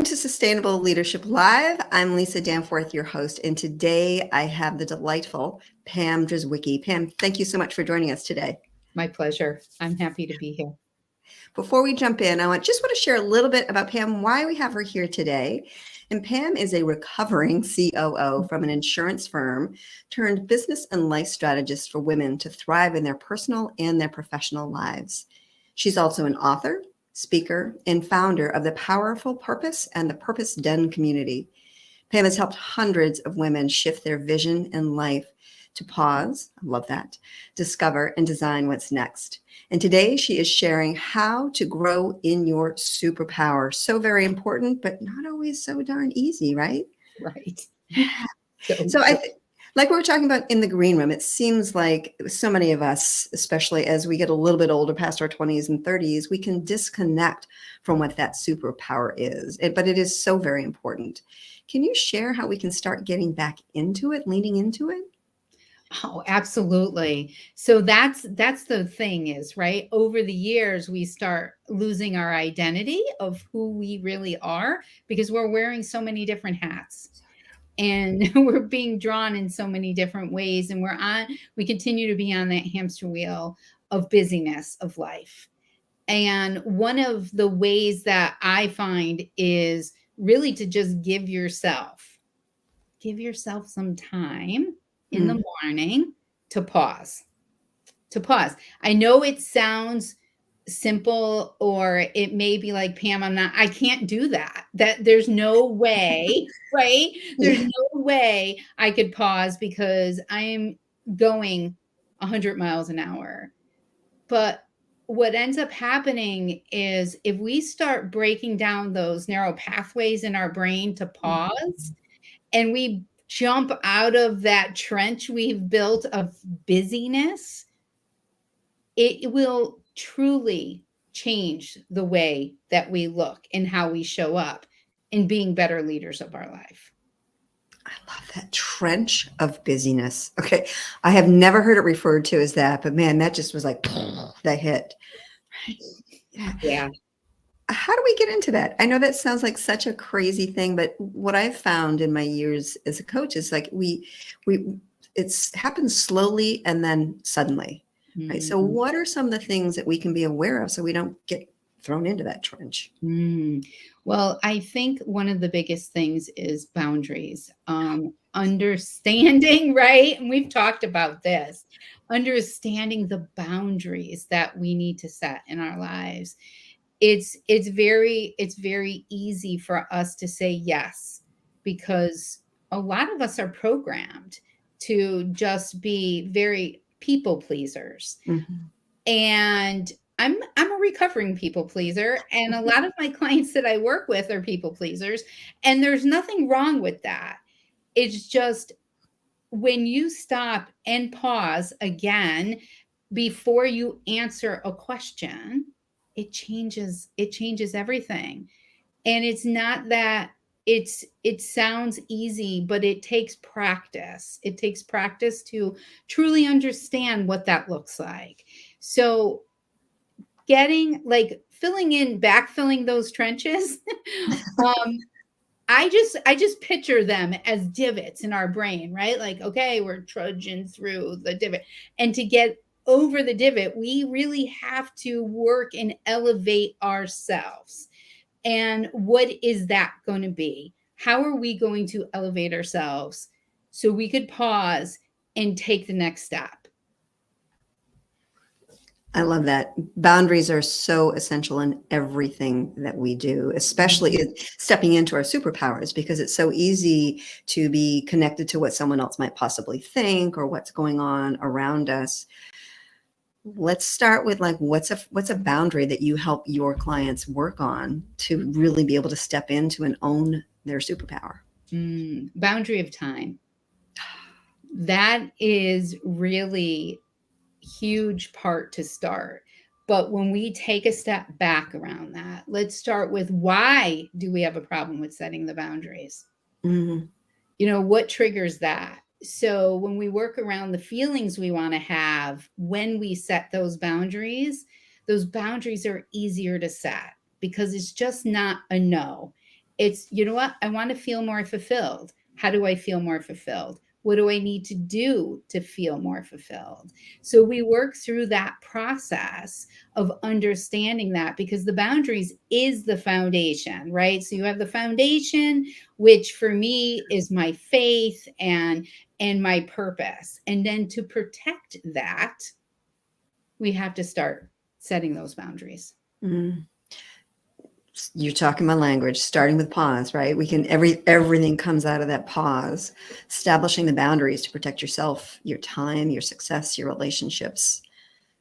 To Sustainable Leadership Live. I'm Lisa Danforth, your host, and today I have the delightful Pam Drzewiecki. Pam, thank you so much for joining us today. My pleasure. I'm happy to be here. Before we jump in, I want to share a little bit about Pam, why we have her here today. And Pam is a recovering COO from an insurance firm turned business and life strategist for women to thrive in their personal and their professional lives. She's also an author, speaker, and founder of the Powerful Purpose and the Purpose Den community. Pam has helped hundreds of women shift their vision in life to pause, I love that, discover, and design what's next. And today she is sharing how to grow in your superpower. So very important, but not always so darn easy, right? Right. So like we were talking about in the green room, it seems like so many of us, especially as we get a little bit older past our 20s and 30s, we can disconnect from what that superpower is. But it is so very important. Can you share how we can start getting back into it, leaning into it? Oh, absolutely. So that's the thing is, right? Over the years, we start losing our identity of who we really are because we're wearing so many different hats. And we're being drawn in so many different ways. And we continue to be on that hamster wheel of busyness of life. And one of the ways that I find is really to just give yourself some time in the morning to pause. I know it sounds simple, or it may be like, Pam, I can't do that. That there's no way, right? There's no way I could pause because I am going 100 miles an hour. But what ends up happening is if we start breaking down those narrow pathways in our brain to pause, and we jump out of that trench we've built of busyness, it will truly change the way that we look and how we show up in being better leaders of our life. I love that trench of busyness. Okay. I have never heard it referred to as that, but man, that just was like that hit. Yeah. How do we get into that? I know that sounds like such a crazy thing, but what I've found in my years as a coach is like it's happens slowly and then suddenly, right? So what are some of the things that we can be aware of so we don't get thrown into that trench? Well, I think one of the biggest things is boundaries, understanding, right? And we've talked about this, understanding the boundaries that we need to set in our lives. It's very easy for us to say yes, because a lot of us are programmed to just be very people pleasers. And I'm a recovering people pleaser, and a lot of my clients that I work with are people pleasers, and there's nothing wrong with that. It's just when you stop and pause again before you answer a question, it changes everything. And it's not that it sounds easy, but it takes practice. It takes practice to truly understand what that looks like. So backfilling those trenches, I just picture them as divots in our brain, right? Like, okay, we're trudging through the divot. And to get over the divot, we really have to work and elevate ourselves. And what is that going to be? How are we going to elevate ourselves so we could pause and take the next step? I love that. Boundaries are so essential in everything that we do, especially stepping into our superpowers, because it's so easy to be connected to what someone else might possibly think or what's going on around us. Let's start with like, what's a boundary that you help your clients work on to really be able to step into and own their superpower? Boundary of time. That is really huge part to start. But when we take a step back around that, let's start with, why do we have a problem with setting the boundaries? What triggers that? So when we work around the feelings we want to have when we set those boundaries are easier to set because it's just not a no. It's, you know what? I want to feel more fulfilled. How do I feel more fulfilled? What do I need to do to feel more fulfilled? So we work through that process of understanding that, because the boundaries is the foundation, right? So you have the foundation, which for me is my faith and my purpose. And then to protect that, we have to start setting those boundaries. Mm. You're talking my language, starting with pause, right? We can, everything comes out of that pause, establishing the boundaries to protect yourself, your time, your success, your relationships.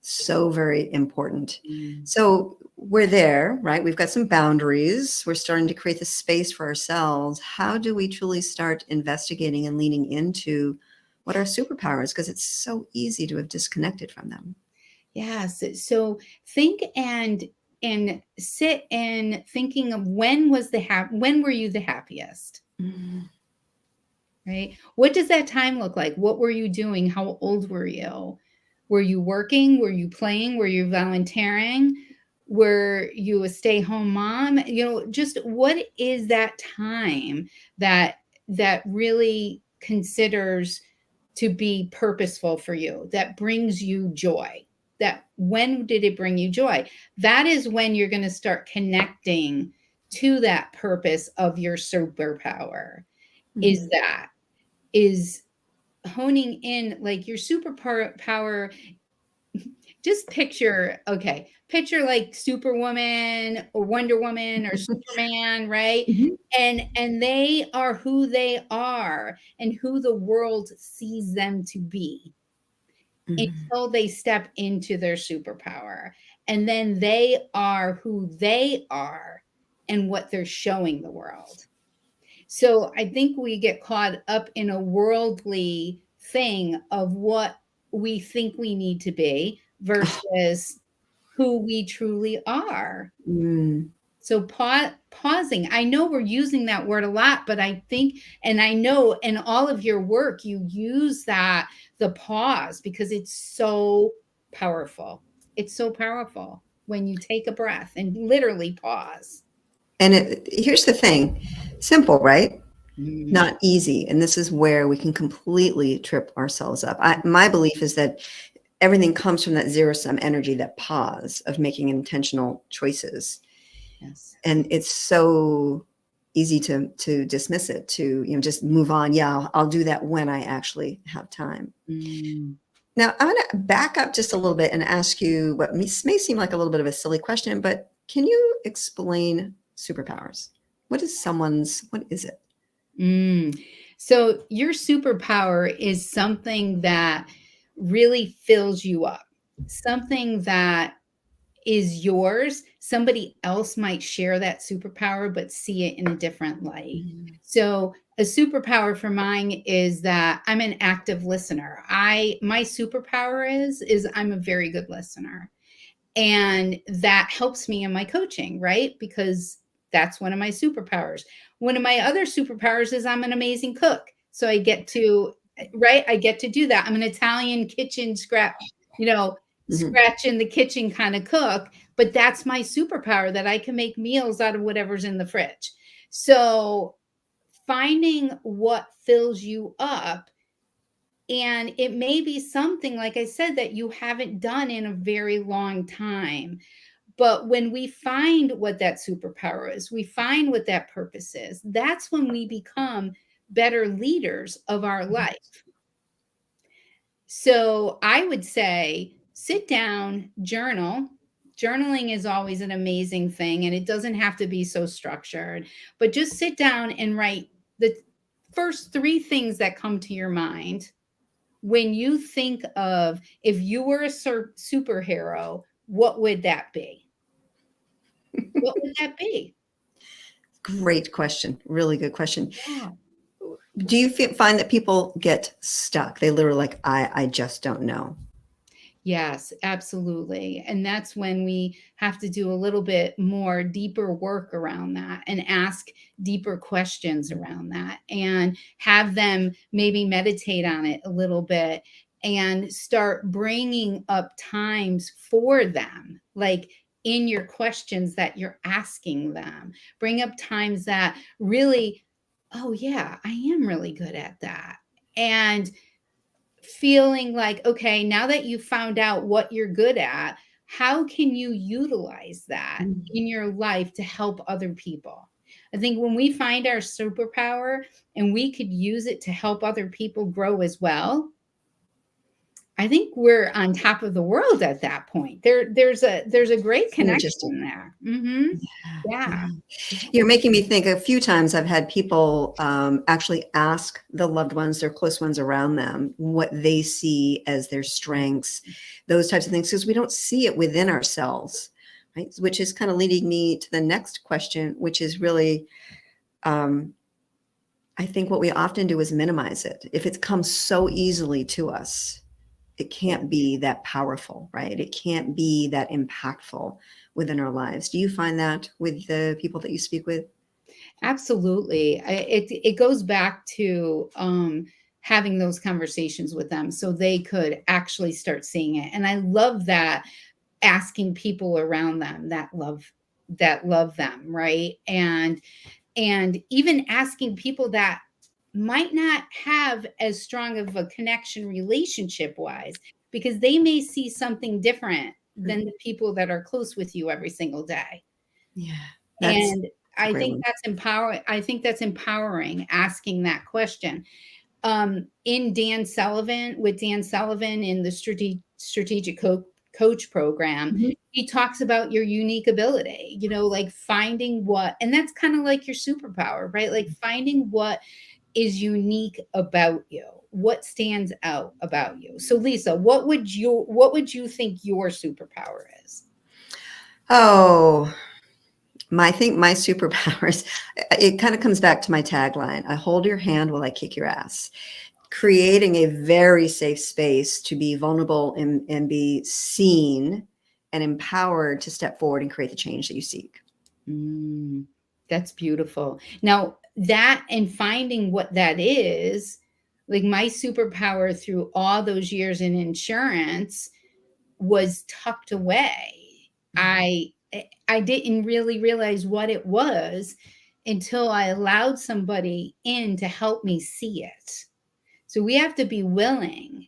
So very important. So we're there, right? We've got some boundaries. We're starting to create the space for ourselves. How do we truly start investigating and leaning into what our superpowers? Because it's so easy to have disconnected from them. Yes. So think and sit and thinking of when were you the happiest? Mm. Right? What does that time look like? What were you doing? How old were you? Were you working? Were you playing? Were you volunteering? Were you a stay-home mom? You know, just what is that time that really considers to be purposeful for you, that brings you joy? That when did it bring you joy? That is when you're going to start connecting to that purpose of your superpower. Is Mm. that is honing in, like your superpower. Just picture like Superwoman or Wonder Woman or Superman, right? Mhm. And they are who they are and who the world sees them to be Mhm. until they step into their superpower. And then they are who they are and what they're showing the world. So I think we get caught up in a worldly thing of what we think we need to be versus who we truly are. Mm. So pausing. I know we're using that word a lot, but I think, and I know in all of your work, you use the pause, because it's so powerful. It's so powerful when you take a breath and literally pause. And here's the thing, simple, right? Mm. Not easy. And this is where we can completely trip ourselves up. My belief is that everything comes from that zero sum energy, that pause of making intentional choices. Yes. And it's so easy to dismiss it, to, just move on. Yeah, I'll do that when I actually have time. Mm. Now, I'm going to back up just a little bit and ask you what may seem like a little bit of a silly question, but can you explain superpowers? What is it? Mm. So your superpower is something that really fills you up, something that is yours. Somebody else might share that superpower, but see it in a different light. Mm. So a superpower for mine is that I'm an active listener. My superpower is I'm a very good listener. And that helps me in my coaching, right? Because that's one of my superpowers. One of my other superpowers is I'm an amazing cook. So I get to, right? I get to do that. I'm an Italian kitchen Mhm. scratch in the kitchen kind of cook, but that's my superpower, that I can make meals out of whatever's in the fridge. So finding what fills you up, and it may be something, like I said, that you haven't done in a very long time. But when we find what that superpower is, we find what that purpose is, that's when we become better leaders of our life. So I would say sit down, journal. Journaling is always an amazing thing, and it doesn't have to be so structured, but just sit down and write the first three things that come to your mind when you think of, if you were a superhero, what would that be? What would that be? Great question. Really good question. Yeah. Do you find that people get stuck? They literally like, I just don't know. Yes, absolutely. And that's when we have to do a little bit more deeper work around that and ask deeper questions around that and have them maybe meditate on it a little bit and start bringing up times for them. Like in your questions that you're asking them. Bring up times that really, oh, yeah, I am really good at that. And feeling like, okay, now that you found out what you're good at, how can you utilize that Mm. in your life to help other people? I think when we find our superpower and we could use it to help other people grow as well, I think we're on top of the world at that point. There's a great Synergistic. connection there. Mhm. Yeah, Yeah. yeah. You're making me think a few times I've had people actually ask the loved ones, their close ones around them, what they see as their strengths, those types of things, because we don't see it within ourselves, right? Which is kind of leading me to the next question, which is really, um, I think what we often do is minimize it. If it comes so easily to us, it can't be that powerful, right? It can't be that impactful within our lives. Do you find that with the people that you speak with? Absolutely. It goes back to having those conversations with them so they could actually start seeing it. And I love that, asking people around them that love them, right? And even asking people that might not have as strong of a connection relationship wise, because they may see something different Mm. than the people that are close with you every single day. Yeah, that's And a I great think one. that's empowering. I think that's empowering, asking that question. In Dan Sullivan in the strategic coach program, Mhm. he talks about your unique ability, like finding what, and that's kind of like your superpower, right? Like finding what is unique about you, what stands out about you. So Lisa, what would you think your superpower is? Oh, I think my superpowers, it kind of comes back to my tagline. I hold your hand while I kick your ass. Creating a very safe space to be vulnerable and be seen and empowered to step forward and create the change that you seek. Mm, that's beautiful. Now, that and finding what that is, like my superpower through all those years in insurance was tucked away. I didn't really realize what it was until I allowed somebody in to help me see it. So we have to be willing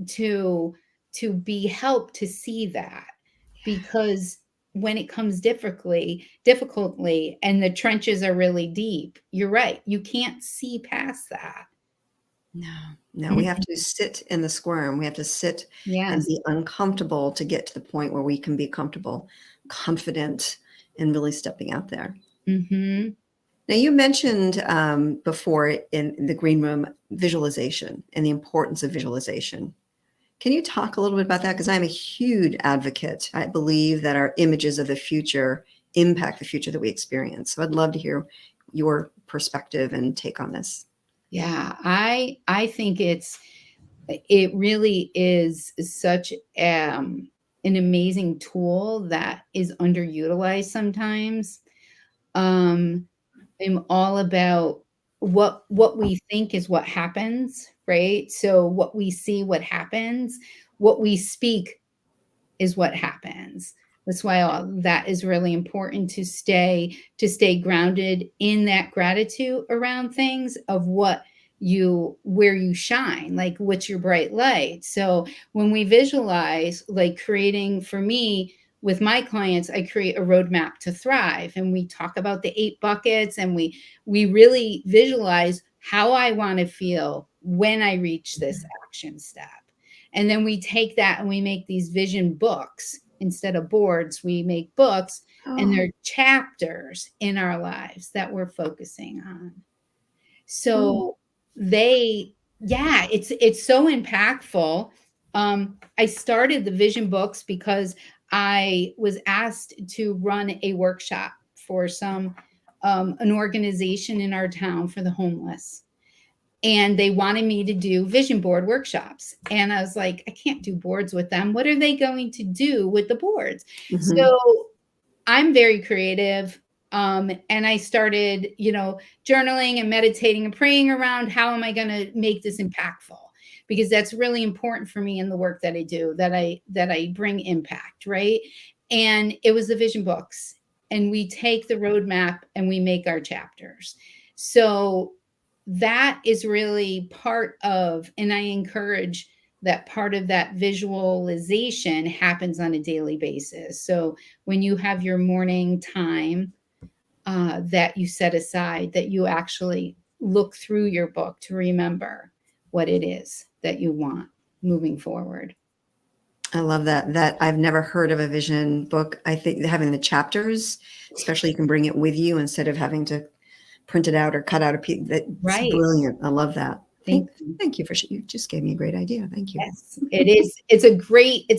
to be helped to see that, because when it comes difficultly and the trenches are really deep, you're right, you can't see past that. No, no, we have Mhm. to sit in the squirm. We have to sit and Yes. be uncomfortable to get to the point where we can be comfortable, confident, and really stepping out there. Hmm. Now, you mentioned before in the green room visualization and the importance of visualization. Can you talk a little bit about that? Because I'm a huge advocate. I believe that our images of the future impact the future that we experience. So I'd love to hear your perspective and take on this. Yeah, I think it really is such an amazing tool that is underutilized sometimes. um I'm all about what we think is what happens, right? So what we see, what happens, what we speak is what happens. That's why all that is really important, to stay grounded in that gratitude around things of where you shine, like what's your bright light. So when we visualize, like creating, for me with my clients, I create a roadmap to thrive, and we talk about the 8 buckets, and we really visualize how I want to feel when I reach this action step. And then we take that and we make these vision books. Instead of boards, we make books, and Oh, they're chapters in our lives that we're focusing on. oh, So yeah, it's so impactful. I started the vision books because I was asked to run a workshop for an organization in our town for the homeless, and they wanted me to do vision board workshops. And I was like, I can't do boards with them. What are they going to do with the boards? mhm. So I'm very creative. And I started, journaling and meditating and praying around how am I going to make this impactful? Because that's really important for me in the work that I do, that I bring impact, right? And it was the vision books. And we take the roadmap and we make our chapters. So that is really part of, and I encourage that part of that visualization happens on a daily basis. So when you have your morning time that you set aside, that you actually look through your book to remember what it is that you want moving forward. I love that. That I've never heard of a vision book. I think having the chapters, especially you can bring it with you instead of having to print it out or cut out a piece. That's Right. brilliant. I love that. Thank you. Thank you for, you just gave me a great idea. Thank you. Yes, it is. It's a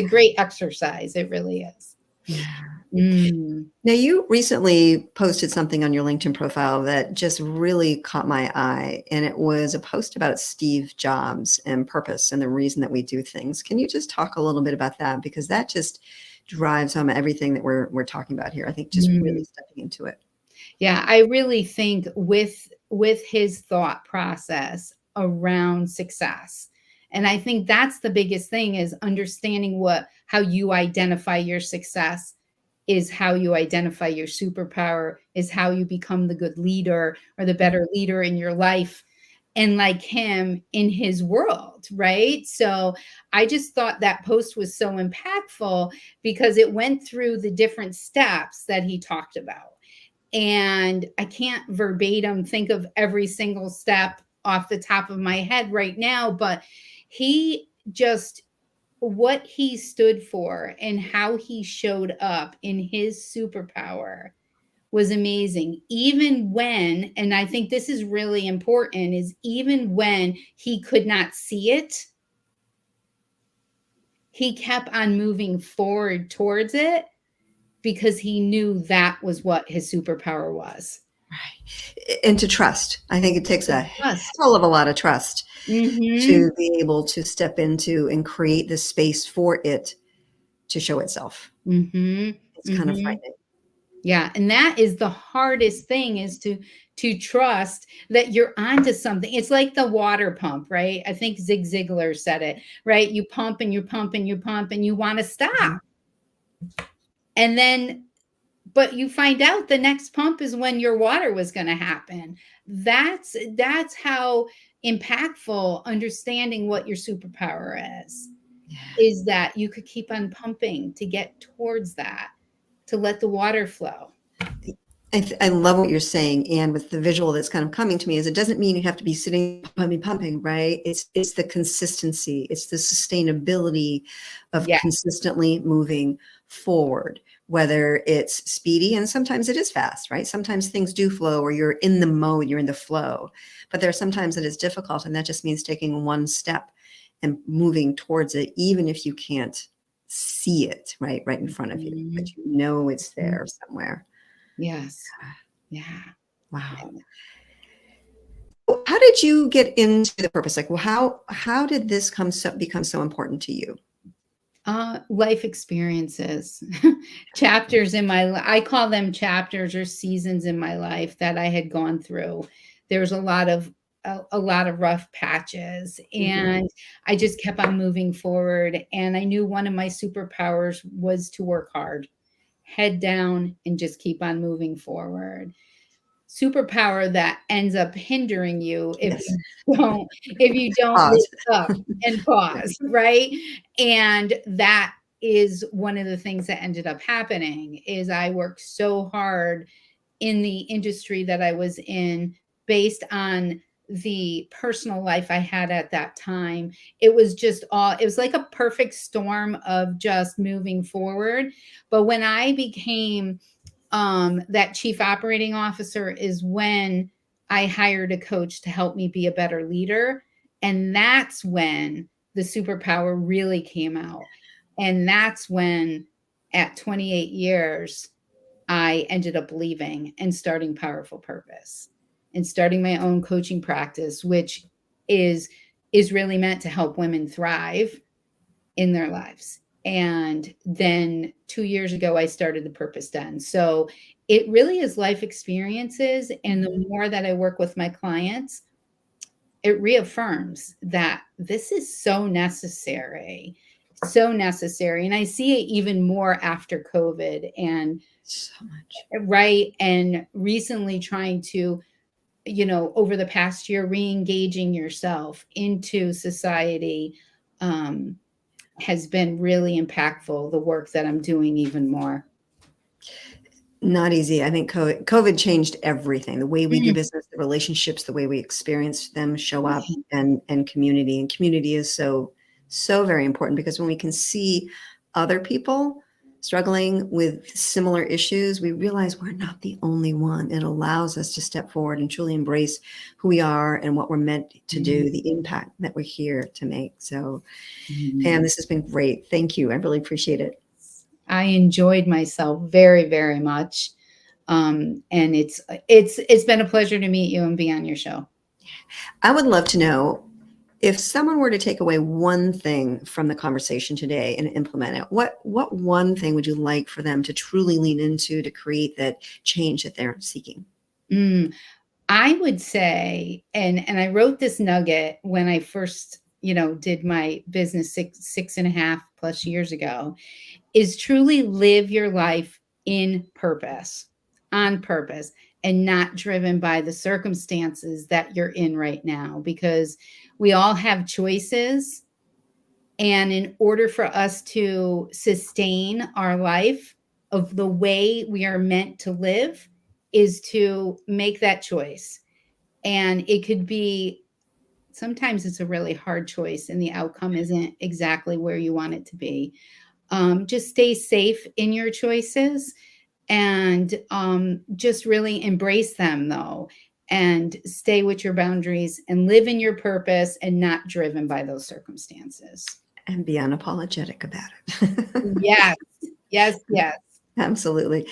great exercise. It really is. Yeah. Mm. Now, you recently posted something on your LinkedIn profile that just really caught my eye, and it was a post about Steve Jobs and purpose and the reason that we do things. Can you just talk a little bit about that? Because that just drives home everything that we're talking about here. I think just really stepping into it. Yeah, I really think with his thought process around success. And I think that's the biggest thing, is understanding how you identify your success is how you identify your superpower, is how you become the good leader or the better leader in your life, and like him in his world, right? So I just thought that post was so impactful because it went through the different steps that he talked about. And I can't verbatim think of every single step off the top of my head right now, but he just, what he stood for and how he showed up in his superpower was amazing. Even when, and I think this is really important, is even when he could not see it, he kept on moving forward towards it because he knew that was what his superpower was. Right. And to trust. I think it takes a hell of a lot of trust Mm-hmm. to be able to step into and create the space for it to show itself. Mm-hmm. It's kind of frightening. Yeah. And that is the hardest thing, is to trust that you're onto something. It's like the water pump, right? I think Zig Ziglar said it, right? You pump and you pump and you pump and you want to stop. Mm-hmm. And then, but you find out the next pump is when your water was going to happen. That's how impactful understanding what your superpower is that you could keep on pumping to get towards that, to let the water flow. I love what you're saying. And with the visual that's kind of coming to me, is it doesn't mean you have to be sitting pumping, right? It's the consistency. It's the sustainability of consistently moving forward, whether it's speedy, and sometimes it is fast, right? Sometimes things do flow, or you're in the mode, you're in the flow, but there are sometimes that it's difficult. And that just means taking one step and moving towards it, even if you can't see it right in front of you, but you know it's there somewhere. Yes. Yeah. Wow. How did you get into the purpose? Like, well, how did this become so important to you? Life experiences, chapters in I call them chapters or seasons in my life that I had gone through. There was a lot of rough patches, and I just kept on moving forward. And I knew one of my superpowers was to work hard, head down, and just keep on moving forward. Superpower that ends up hindering you if you don't lift up and pause, right? And that is one of the things that ended up happening, is I worked so hard in the industry that I was in, based on the personal life I had at that time. It was like a perfect storm of just moving forward. But when I became that chief operating officer is when I hired a coach to help me be a better leader. And that's when the superpower really came out. And that's when, at 28 years, I ended up leaving and starting Powerful Purpose and starting my own coaching practice, which is really meant to help women thrive in their lives. And then 2 years ago, I started the Purpose Den. So it really is life experiences. And the more that I work with my clients, it reaffirms that this is so necessary so necessary. And I see it even more after COVID and So much. right. And recently trying to, over the past year, re-engaging yourself into society has been really impactful. The work that I'm doing even more. Not easy. I think COVID changed everything. The way we do Mm. business, the relationships, the way we experience them show up, and community. And community is so, so very important, because when we can see other people struggling with similar issues, we realize we're not the only one. It allows us to step forward and truly embrace who we are and what we're meant to do, the impact that we're here to make. So, Pam, this has been great. Thank you. I really appreciate it. I enjoyed myself very, very much. And it's been a pleasure to meet you and be on your show. I would love to know, if someone were to take away one thing from the conversation today and implement it, what one thing would you like for them to truly lean into to create that change that they're seeking? I would say, and I wrote this nugget when I first, did my business 6.5+ years ago, is truly live your life in purpose, on purpose, and not driven by the circumstances that you're in right now, because we all have choices. And in order for us to sustain our life of the way we are meant to live, is to make that choice. And it could be, sometimes it's a really hard choice and the outcome isn't exactly where you want it to be. Just stay safe in your choices, and just really embrace them, though, and stay with your boundaries and live in your purpose and not driven by those circumstances. And be unapologetic about it. Yes, yes, yes. Absolutely.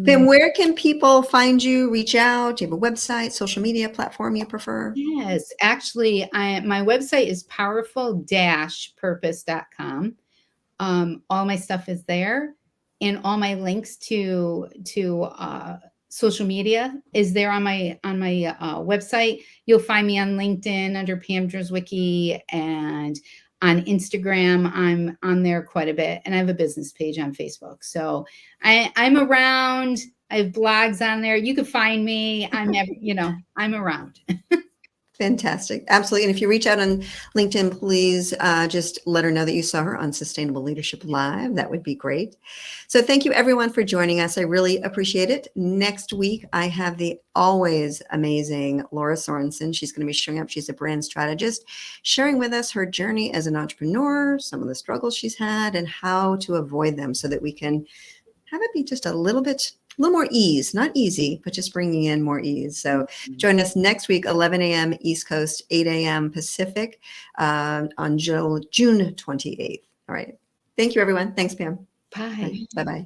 Pam, where can people find you, reach out? Do you have a website, social media platform you prefer? Yes, actually, my website is powerful-purpose.com. All my stuff is there, and all my links to social media is there on my website. You'll find me on LinkedIn under Pam Drzewiecki, and on Instagram I'm on there quite a bit, and I have a business page on Facebook. So I'm around. I have blogs on there. You can find me. I'm I'm around. Fantastic. Absolutely. And if you reach out on LinkedIn, please just let her know that you saw her on Sustainable Leadership Live. That would be great. So thank you, everyone, for joining us. I really appreciate it. Next week, I have the always amazing Laura Sorensen. She's going to be showing up. She's a brand strategist, sharing with us her journey as an entrepreneur, some of the struggles she's had, and how to avoid them so that we can have it be just a little more ease, not easy, but just bringing in more ease. So join us next week, 11 a.m. East Coast, 8 a.m. Pacific, on June 28th. All right. Thank you, everyone. Thanks, Pam. Bye. Bye-bye.